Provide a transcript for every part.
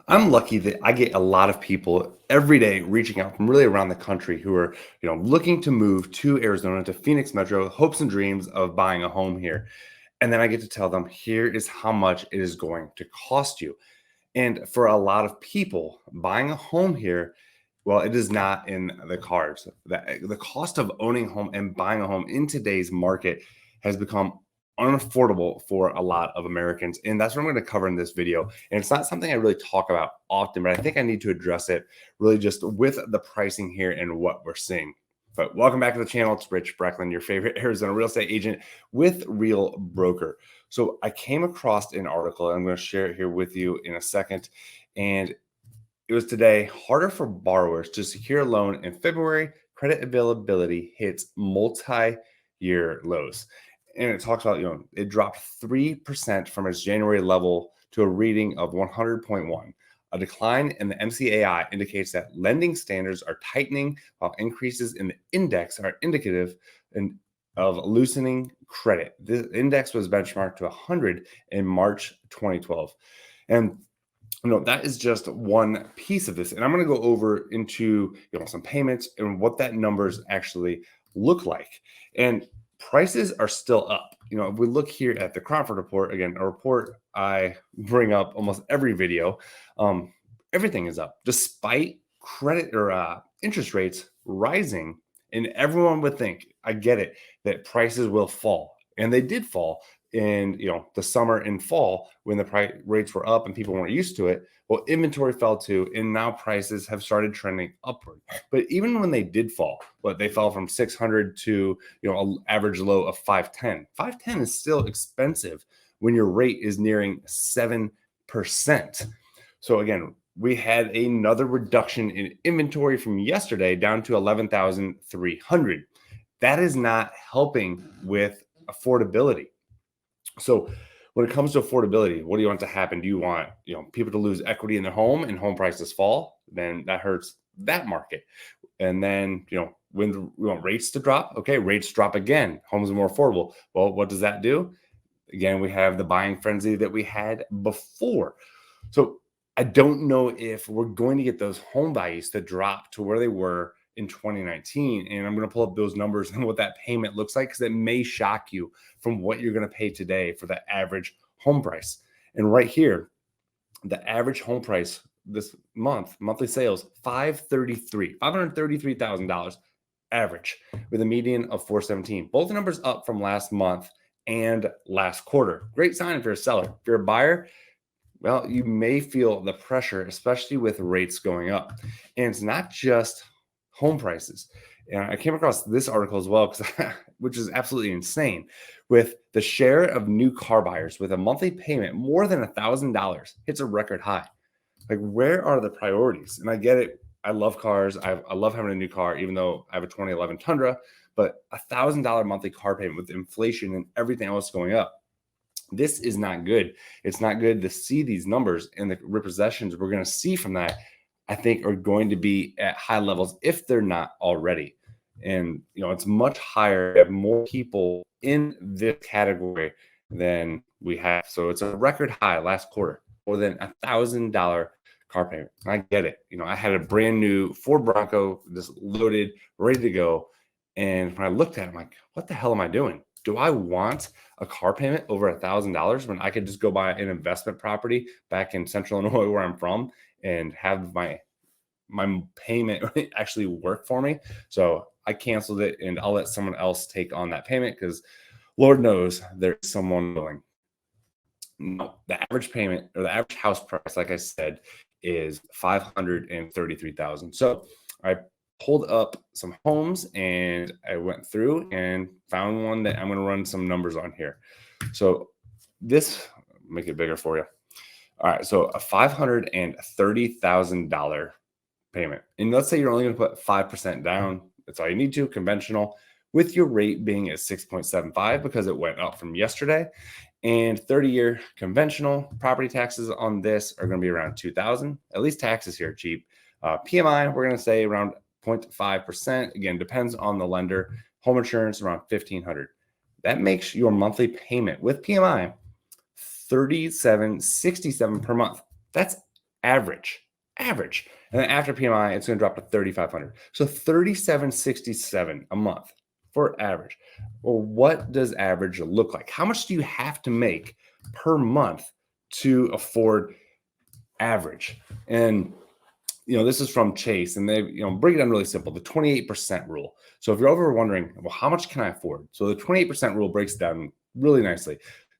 I'm lucky that I get a lot of people every day reaching out from really around the country who are, looking to move to Arizona to Phoenix Metro, hopes and dreams of buying a home here. And then I get to tell them, here is how much it is going to cost you. And for a lot of people, buying a home here, well, it is not in the cards. The cost of owning a home and buying a home in today's market has become unaffordable for a lot of Americans. And that's what I'm going to cover in this video. And it's not something I really talk about often, but I think I need to address it really just with the pricing here and what we're seeing. But welcome back to the channel. It's Rich Brecklin, your favorite Arizona real estate agent with Real Broker. So I came across an article, and I'm going to share it here with you in a second. And it was today: harder for borrowers to secure a loan in February. Credit availability hits multi-year lows. And it talks about, it dropped 3% from its January level to a reading of 100.1. A decline in the MCAI indicates that lending standards are tightening, while increases in the index are indicative of loosening credit. The index was benchmarked to 100 in March 2012. And that is just one piece of this. And I'm going to go over into some payments and what that numbers actually look like. And prices are still up. If we look here at the Cromford report, again, a report I bring up almost every video, everything is up despite credit or interest rates rising. And everyone would think, I get it, that prices will fall. And they did fall in the summer and fall when the price rates were up and people weren't used to it. Well, inventory fell too, and now prices have started trending upward. But even when they did fall, they fell from 600 to an average low of 510. 510 is still expensive when your rate is nearing 7%. So again, we had another reduction in inventory from yesterday down to 11,300. That is not helping with affordability. So when it comes to affordability, what do you want to happen? Do you want people to lose equity in their home and home prices fall? Then that hurts that market. And then when we want rates to drop, okay, rates drop again. Homes are more affordable. Well, what does that do? Again, we have the buying frenzy that we had before. So I don't know if we're going to get those home values to drop to where they were in 2019. And I'm going to pull up those numbers and what that payment looks like, because it may shock you from what you're going to pay today for the average home price. And right here, the average home price this month, monthly sales, $533,000 average, with a median of 417. Both numbers up from last month and last quarter. Great sign if you're a seller. If you're a buyer, well, you may feel the pressure, especially with rates going up. And it's not just home prices. And I came across this article as well, which is absolutely insane, with the share of new car buyers with a monthly payment more than $1,000 hits a record high. Like, where are the priorities? And I get it. I love cars. I love having a new car, even though I have a 2011 Tundra, but $1,000 monthly car payment with inflation and everything else going up. This is not good. It's not good to see these numbers, and the repossessions we're going to see from that, I think, are going to be at high levels if they're not already. And it's much higher. We have more people in this category than we have. So it's a record high last quarter, more than $1,000 car payment. I get it. I had a brand new Ford Bronco, just loaded, ready to go. And when I looked at it, I'm like, what the hell am I doing? Do I want a car payment over $1,000 when I could just go buy an investment property back in Central Illinois, where I'm from, and have my payment actually work for me? So I canceled it, and I'll let someone else take on that payment, because Lord knows there's someone willing. No, the average payment, or the average house price, like I said, is $533,000. So I pulled up some homes and I went through and found one that I'm going to run some numbers on here. So this, make it bigger for you. All right. So a $530,000 payment. And let's say you're only going to put 5% down. That's all you need to, conventional, with your rate being at 6.75 because it went up from yesterday. And 30-year conventional. Property taxes on this are going to be around $2,000. At least taxes here are cheap. PMI, we're going to say around 0.5%. Again, depends on the lender. Home insurance around $1,500. That makes your monthly payment with PMI $3,767 per month. That's average, average. And then after PMI, it's going to drop to 3,500. So 3,767 a month for average. Well, what does average look like? How much do you have to make per month to afford average? And this is from Chase, and they break it down really simple. The 28% rule. So if you're ever wondering, well, how much can I afford? So the 28% rule breaks it down really nicely.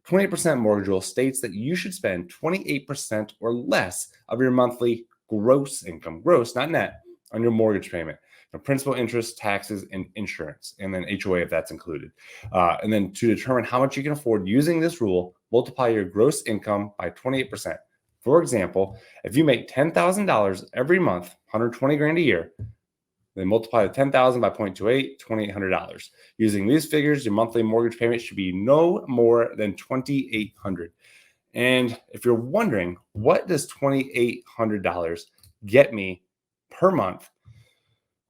28% mortgage rule states that you should spend 28% or less of your monthly gross income, gross, not net, on your mortgage payment. Principal, interest, taxes, and insurance, and then HOA if that's included. And then to determine how much you can afford using this rule, multiply your gross income by 28%. For example, if you make $10,000 every month, 120 grand a year, then multiply the 10,000 by 0.28, $2,800. Using these figures, your monthly mortgage payment should be no more than $2,800. And if you're wondering, what does $2,800 get me per month?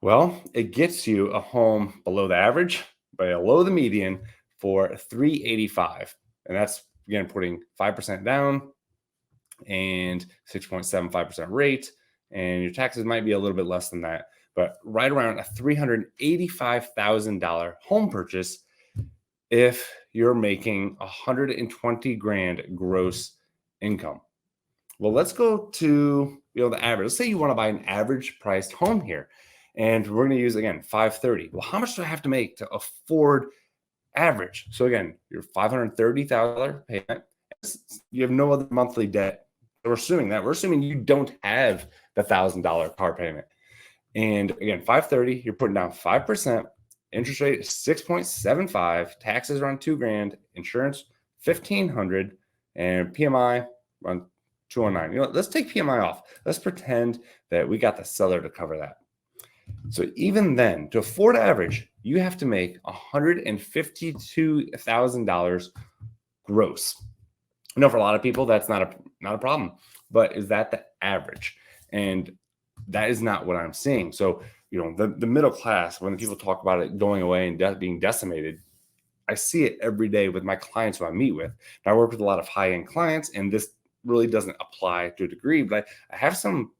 Well, it gets you a home below the average, below the median for $385. And that's, again, putting 5% down and 6.75% rate. And your taxes might be a little bit less than that, but right around a $385,000 home purchase if you're making 120 grand gross income. Well, let's go to the average. Let's say you want to buy an average priced home here, and we're going to use, again, 530. Well, how much do I have to make to afford average? So again, your $530,000 payment. You have no other monthly debt. We're assuming you don't have the $1,000 car payment. And again, 530, you're putting down 5%, interest rate is 6.75, taxes around 2 grand, insurance 1,500, and PMI around 209. Let's take PMI off. Let's pretend that we got the seller to cover that. So even then, to afford average, you have to make $152,000 gross. For a lot of people, that's not a problem, but is that the average? And that is not what I'm seeing. So, the middle class, when people talk about it going away and being decimated, I see it every day with my clients who I meet with. And I work with a lot of high-end clients, and this really doesn't apply to a degree, but I have some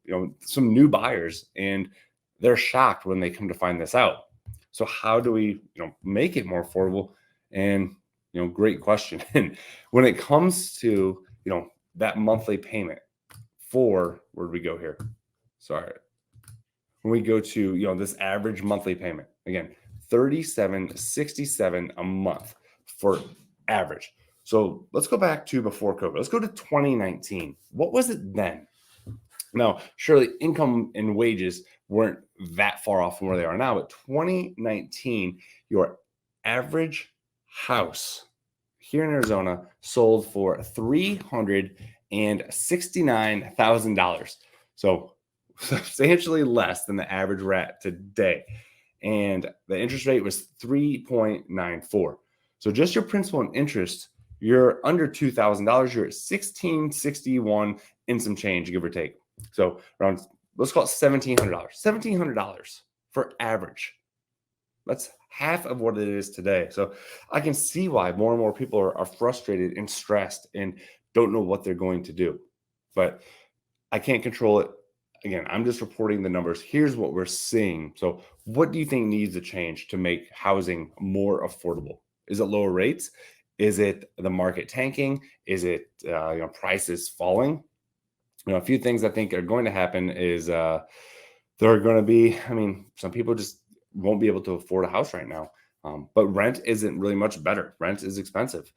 new buyers, and they're shocked when they come to find this out. So how do we, make it more affordable? And, great question. And when it comes to, that monthly payment where did we go here? Sorry. When we go to, this average monthly payment, again, $3,767 a month for average. So let's go back to before COVID. Let's go to 2019. What was it then? Now, surely income and wages weren't that far off from where they are now, but 2019, your average house here in Arizona sold for $369,000. So substantially less than the average we're at today. And the interest rate was 3.94. So just your principal and interest, you're under $2,000. You're at $1,661 and some change, give or take. So around, let's call it $1,700. $1,700 for average. That's half of what it is today. So I can see why more and more people are frustrated and stressed and don't know what they're going to do. But I can't control it. Again, I'm just reporting the numbers. Here's what we're seeing. So what do you think needs to change to make housing more affordable? Is it lower rates? Is it the market tanking? Is it prices falling? A few things I think are going to happen is there are going to be, some people just won't be able to afford a house right now. But rent isn't really much better. Rent is expensive.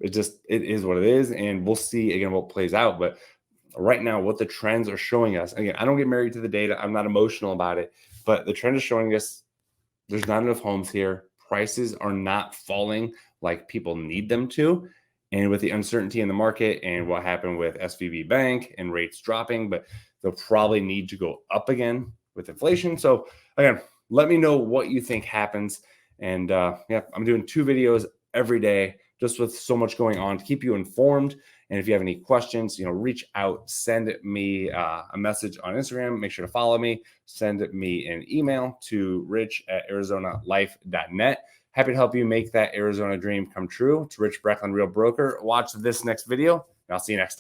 It is what it is. And we'll see again what plays out. But right now, what the trends are showing us, again, I don't get married to the data. I'm not emotional about it, but the trend is showing us there's not enough homes here. Prices are not falling like people need them to. And with the uncertainty in the market and what happened with SVB Bank and rates dropping, but they'll probably need to go up again with inflation. So again, let me know what you think happens. And I'm doing 2 videos every day, just with so much going on to keep you informed. And if you have any questions, reach out, send me a message on Instagram. Make sure to follow me. Send me an email to rich@arizonalife.net. Happy to help you make that Arizona dream come true. It's Rich Brecklin, Real Broker. Watch this next video, and I'll see you next time.